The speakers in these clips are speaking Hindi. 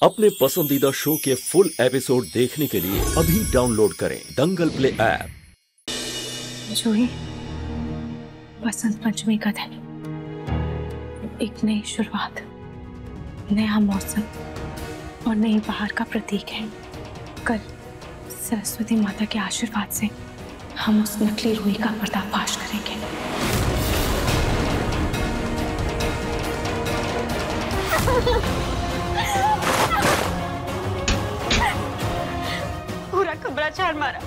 अपने पसंदीदा शो के फुल एपिसोड देखने के लिए अभी डाउनलोड करें दंगल प्ले ऐप। जूही, बसंत पंचमी का दिन, एक नई शुरुआत, नया मौसम और नई बहार का प्रतीक है। कल सरस्वती माता के आशीर्वाद से हम उस नकली रूही का पर्दाफाश करेंगे। पूरा कमरा छाड़ मारा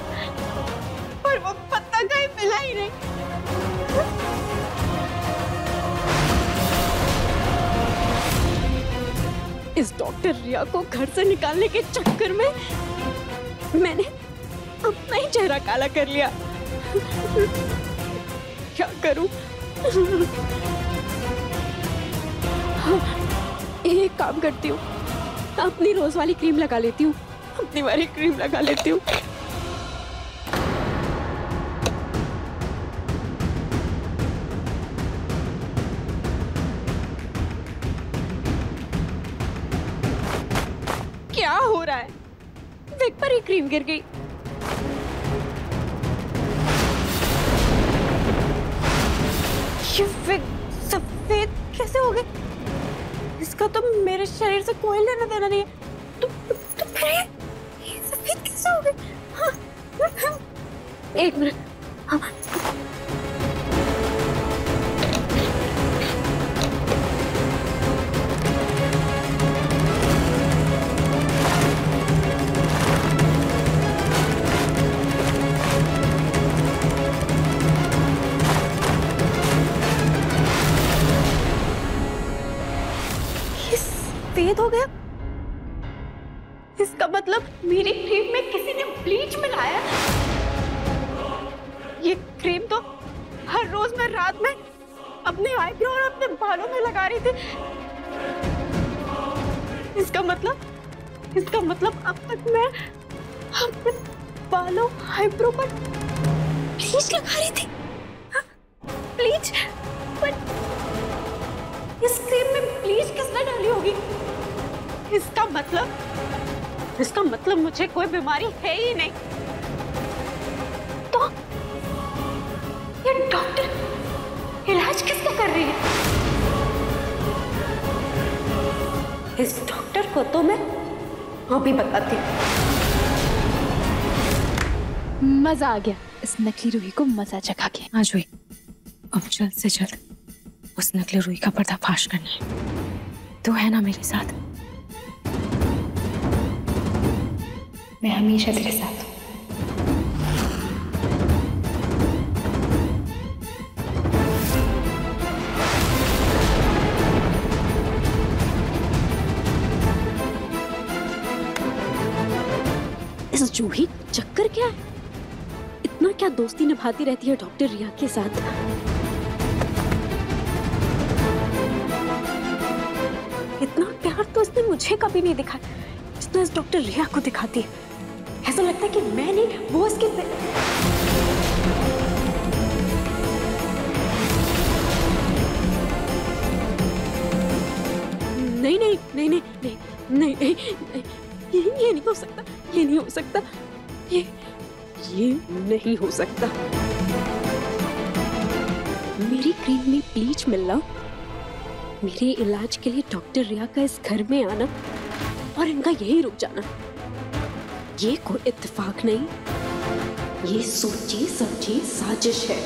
और वो पत्ता कहीं मिला ही नहीं। इस डॉक्टर रिया को घर से निकालने के चक्कर में मैंने अपना ही चेहरा काला कर लिया। क्या करूं? एक काम करती हूँ, अपनी रोज वाली क्रीम लगा लेती हूँ, अपनी वाली क्रीम लगा लेती हूँ। क्या हो रहा है? विग पर ही क्रीम गिर गई। ये विग सफेद कैसे हो गई? इसका तो मेरे शरीर से कोई लेना देना नहीं है। तो फिर ये सफेद कैसे हो गई? हाँ, एक मिनट। हाँ। सफेद हो गया। इसका मतलब मेरी क्रीम में किसी ने ब्लीच मिलाया। ये क्रीम तो हर रोज मैं रात में अपने आईब्रो और अपने बालों में लगा रही थी। इसका मतलब अब तक मैं अपने बालों आईब्रो पर ब्लीच लगा रही थी। ब्लीच? इस क्रीम में ब्लीच किसने डाली होगी? इसका मतलब मुझे कोई बीमारी है ही नहीं। तो ये डॉक्टर इलाज किसका कर रही है? इस डॉक्टर को तो मैं अभी बताती हूँ। मजा आ गया इस नकली रूही को मजा चखा के। हाँ जूही, अब जल्द से जल्द उस नकली रूही का पर्दाफाश करना है। तू है ना मेरे साथ? मैं हमेशा तेरे साथ हूँ। इस जूही चक्कर क्या है? इतना क्या दोस्ती निभाती रहती है डॉक्टर रिया के साथ? इतना प्यार तो इसने मुझे कभी नहीं दिखाया जितना इस डॉक्टर रिया को दिखाती है। ऐसा लगता है कि मैं नहीं, वो इसके नहीं नहीं नहीं नहीं नहीं नहीं नहीं, ये नहीं हो सकता, ये नहीं हो सकता, ये नहीं हो सकता। मेरी क्रीम में ब्लीच मिलना, मेरे इलाज के लिए डॉक्टर रिया का इस घर में आना और इनका यही रुक जाना, ये कोई इत्तेफाक नहीं, ये सोची समझी साजिश है।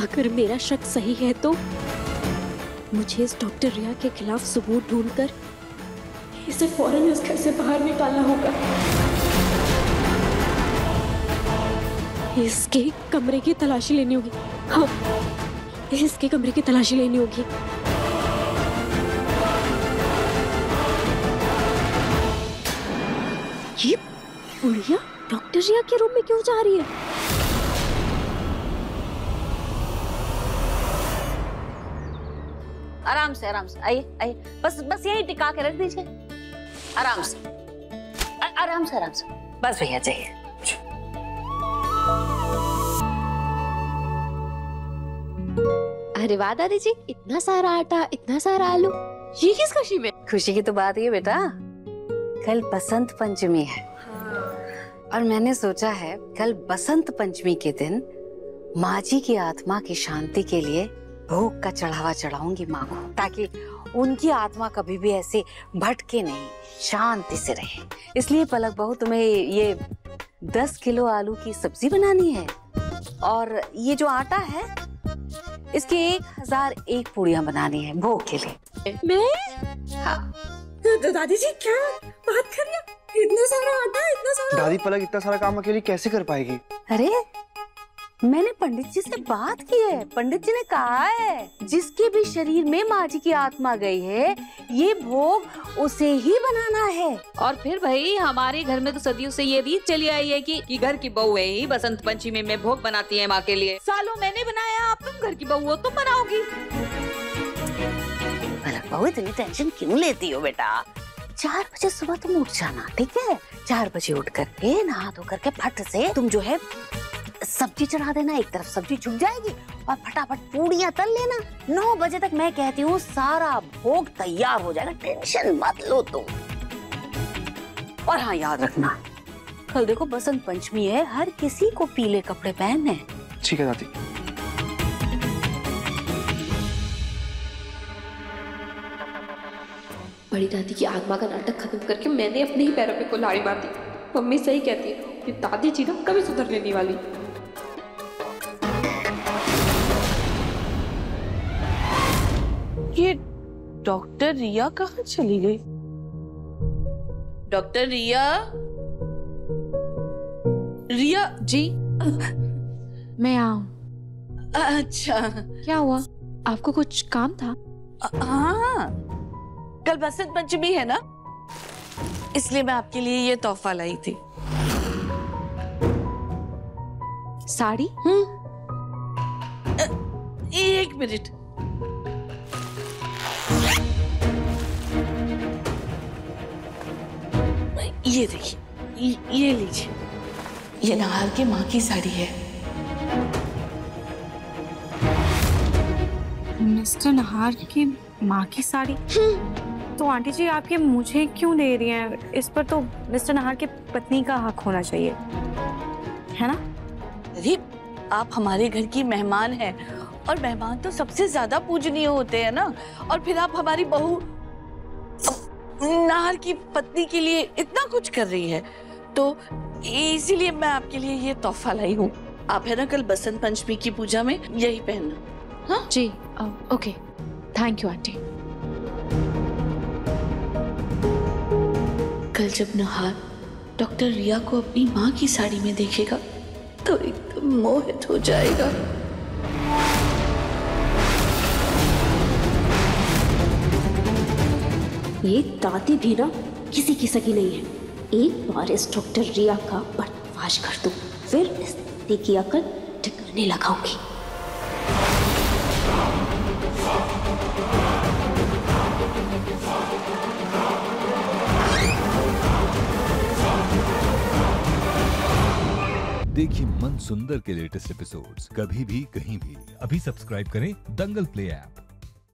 अगर मेरा शक सही है तो मुझे इस डॉक्टर रिया के खिलाफ सबूत ढूंढकर इसे फौरन इस घर से बाहर निकालना होगा। इसके कमरे की तलाशी लेनी होगी। हाँ, इसके कमरे की तलाशी लेनी होगी। ये बुढ़िया डॉक्टर रिया के रूम में क्यों जा रही है? आराम से आइए आइए, बस यही टिका के रख दीजिए। आराम से आराम से बस भैया जाइए। अरे वाह दादी जी, इतना सारा आटा, इतना सारा आलू, ये किस खुशी में? खुशी की तो बात ये बेटा, कल बसंत पंचमी है। और मैंने सोचा है कल बसंत पंचमी के दिन माँ जी की आत्मा की शांति के लिए भोग का चढ़ावा चढ़ाऊंगी माँ को, ताकि उनकी आत्मा कभी भी ऐसे भटके नहीं, शांति से रहे। इसलिए पलक बहू, तुम्हें ये 10 किलो आलू की सब्जी बनानी है और ये जो आटा है इसकी 1001 पूड़ियाँ बनानी है भोग के लिए। मैं? हाँ। तो दादी जी क्या बात कर रही हो? इतना सारा आटा, इतना सारा। दादी पलक इतना सारा काम अकेली कैसे कर पाएगी? अरे मैंने पंडित जी से बात की है, पंडित जी ने कहा है जिसके भी शरीर में माँ जी की आत्मा गई है ये भोग उसे ही बनाना है। और फिर भाई हमारे घर में तो सदियों से ये रीत चली आई है कि घर की बहू है ही बसंत पंचमी में भोग बनाती है माँ के लिए। सालों मैंने बनाया, आप तुम घर की बहू हो, तुम बनाओगी। पलक बहू इतनी टेंशन क्यों लेती हो बेटा? 4 बजे सुबह तुम उठ जाना, ठीक है? 4 बजे उठ करके नहा धो करके फट से तुम जो है सब्जी चढ़ा देना, एक तरफ सब्जी झुक जाएगी और फटाफट पूड़ियाँ तल लेना। 9 बजे तक मैं कहती हूँ सारा भोग तैयार हो जाएगा, टेंशन मत लो तुम। और हाँ याद रखना, कल देखो बसंत पंचमी है, हर किसी को पीले कपड़े पहनने। ठीक है दादी। बड़ी दादी की आत्मा का नाटक खत्म करके मैंने अपने ही पैरों पे कुल्हाड़ी मार दी। मम्मी सही कहती है कि दादी जी ना कभी सुधरने नहीं वाली। ये डॉक्टर रिया कहाँ चली गई? डॉक्टर रिया? रिया जी मैं आऊं। अच्छा, क्या हुआ, आपको कुछ काम था? हाँ, कल बसंत पंचमी है ना, इसलिए मैं आपके लिए ये तोहफा लाई थी। साड़ी? एक मिनट। ये देखिए, ये लीजिए, ये नहार की माँ की साड़ी है। मिस्टर नहार की माँ की साड़ी? तो आंटी जी आप ये मुझे क्यों दे रही हैं? इस पर तो मिस्टर नहार की पत्नी का हक होना चाहिए, है ना? अरे आप हमारे घर की मेहमान हैं और मेहमान तो सबसे ज्यादा पूजनीय होते हैं ना। और फिर आप हमारी बहू नाहर की पत्नी के लिए इतना कुछ कर रही है, तो इसीलिए मैं आपके लिए ये तोहफा लाई हूँ। आप है ना कल बसंत पंचमी की पूजा में यही पहनना। हाँ जी ओके, थैंक यू आंटी। कल जब नहार डॉक्टर रिया को अपनी माँ की साड़ी में देखेगा तो एकदम मोहित हो जाएगा। ये दादी भी ना किसी की सगी नहीं है। एक बार इस डॉक्टर रिया का पर्दाफाश कर दूं, फिर इस दादी की अकल ठिकाने लगाऊंगी। देखिए मन सुंदर के लेटेस्ट एपिसोड्स कभी भी कहीं भी। अभी सब्सक्राइब करें दंगल प्ले ऐप।